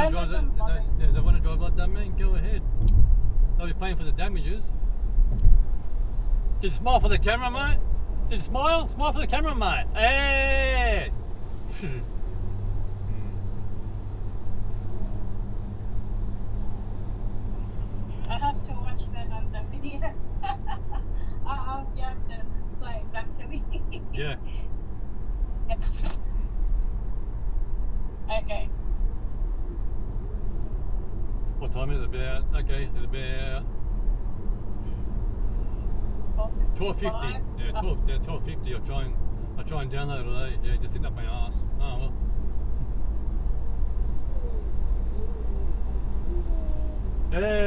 want to drive they want to drive like that, man, go ahead. They'll be paying for the damages. Did you smile for the camera, mate? Did you smile? Smile for the camera, mate. Hey! I have to watch that on the video. You have to play it back to me. Yeah. Okay. What time is it? About, okay, it's about 12:50. Yeah, 12:50. I'll try and download it today. Yeah, just sitting up my ass. Oh well. Hey.